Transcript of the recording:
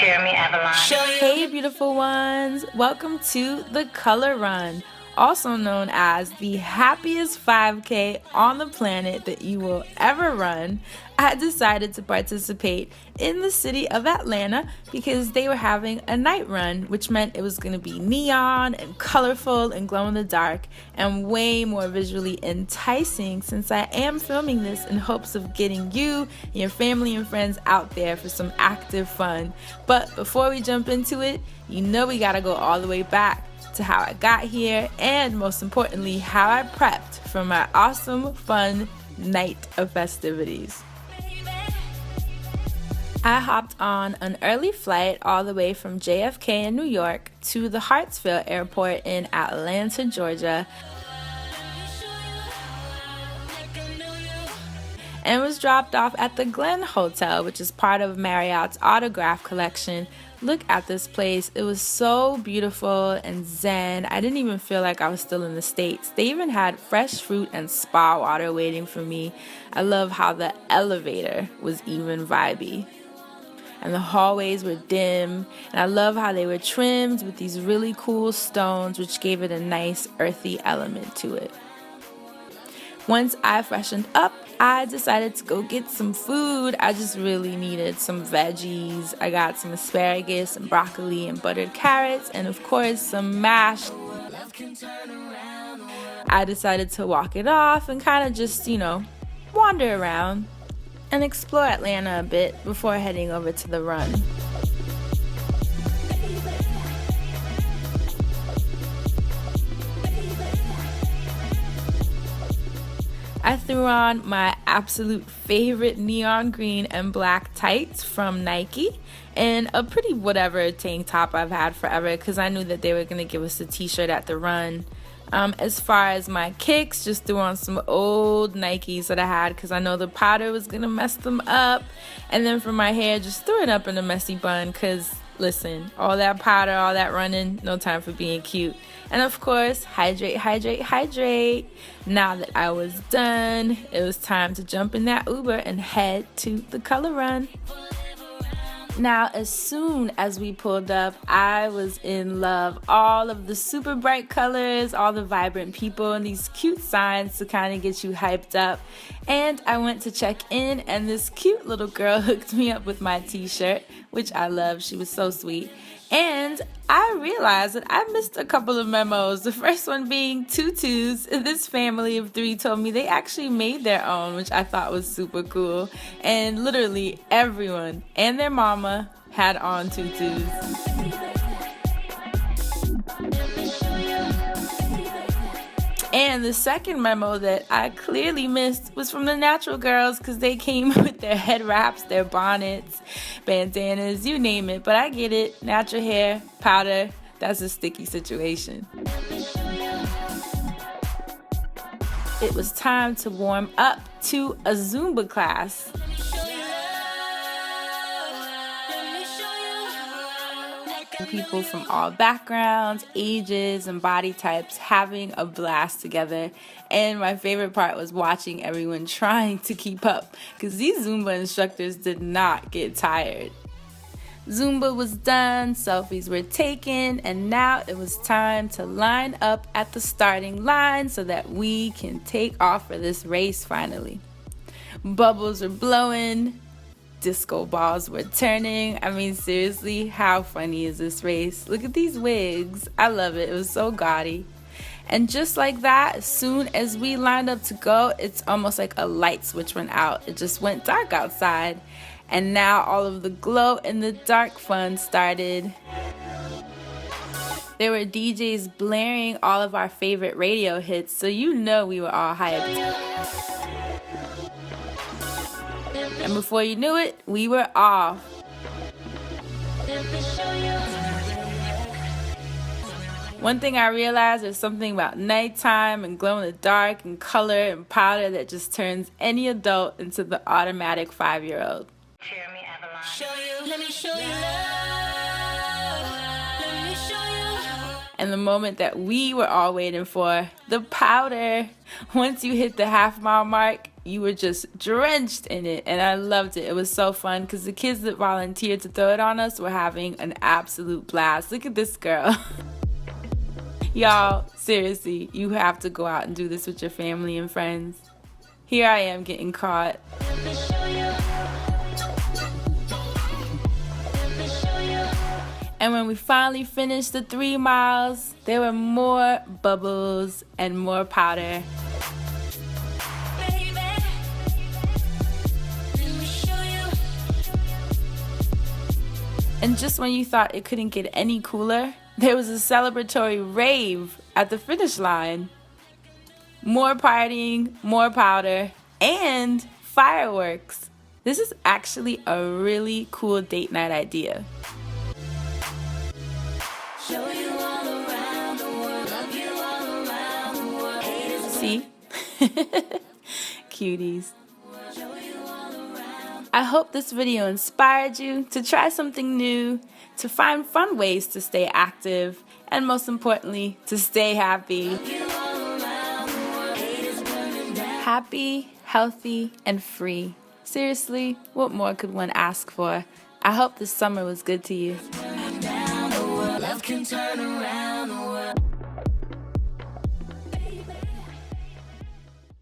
Hey beautiful ones, welcome to the Color Run, also known as the happiest 5K on the planet that you will ever run. I decided to participate in the city of Atlanta because they were having a night run, which meant it was going to be neon and colorful and glow in the dark and way more visually enticing, since I am filming this in hopes of getting you and your family and friends out there for some active fun. But before we jump into it, you know we gotta go all the way back to how I got here and, most importantly, how I prepped for my awesome, fun night of festivities. I hopped on an early flight all the way from JFK in New York to the Hartsfield Airport in Atlanta, Georgia, and was dropped off at the Glen Hotel, which is part of Marriott's Autograph collection. Look at this place. It was so beautiful and zen. I didn't even feel like I was still in the States. They even had fresh fruit and spa water waiting for me. I love how the elevator was even vibey, and the hallways were dim, and I love how they were trimmed with these really cool stones, which gave it a nice earthy element to it. Once I freshened up, I decided to go get some food. I just really needed some veggies. I got some asparagus and broccoli and buttered carrots, and of course some mash. I decided to walk it off and kind of just, wander around and explore Atlanta a bit before heading over to the run. I threw on my absolute favorite neon green and black tights from Nike and a pretty whatever tank top I've had forever, because I knew that they were going to give us a t-shirt at the run. As far as my kicks, just threw on some old Nikes that I had because I know the powder was going to mess them up. And then for my hair, just threw it up in a messy bun because, listen, all that powder, all that running, no time for being cute. And of course, hydrate, hydrate, hydrate. Now that I was done, it was time to jump in that Uber and head to the Color Run. Now, as soon as we pulled up, I was in love. All of the super bright colors, all the vibrant people, and these cute signs to kind of get you hyped up. And I went to check in, and this cute little girl hooked me up with my t-shirt, which I love. She was so sweet. And I realized that I missed a couple of memos. The first one being tutus. This family of 3 told me they actually made their own, which I thought was super cool. And literally everyone and their mama had on tutus. And the second memo that I clearly missed was from the natural girls, because they came with their head wraps, their bonnets, bandanas, you name it. But I get it. Natural hair, powder, that's a sticky situation. It was time to warm up to a Zumba class. People from all backgrounds, ages, and body types having a blast together. And my favorite part was watching everyone trying to keep up, because these Zumba instructors did not get tired. Zumba was done, selfies were taken, and now it was time to line up at the starting line so that we can take off for this race finally. Bubbles were blowing. Disco balls were turning. I mean, seriously, how funny is this race? Look at these wigs. I love it. It was so gaudy. And just like that, as soon as we lined up to go, it's almost like a light switch went out. It just went dark outside. And now all of the glow in the dark fun started. There were DJs blaring all of our favorite radio hits, so you know we were all hyped. And before you knew it, we were off. One thing I realized, there's something about nighttime and glow in the dark and color and powder that just turns any adult into the automatic 5-year-old. And the moment that we were all waiting for, the powder. Once you hit the half-mile mark, you were just drenched in it, and I loved it. It was so fun because the kids that volunteered to throw it on us were having an absolute blast. Look at this girl. Y'all, seriously, you have to go out and do this with your family and friends. Here I am getting caught. And when we finally finished the 3 miles, there were more bubbles and more powder. And just when you thought it couldn't get any cooler, there was a celebratory rave at the finish line. More partying, more powder, and fireworks. This is actually a really cool date night idea. See? Cuties. I hope this video inspired you to try something new, to find fun ways to stay active, and most importantly, to stay happy. Happy, healthy, and free. Seriously, what more could one ask for? I hope this summer was good to you. Love can turn around the world.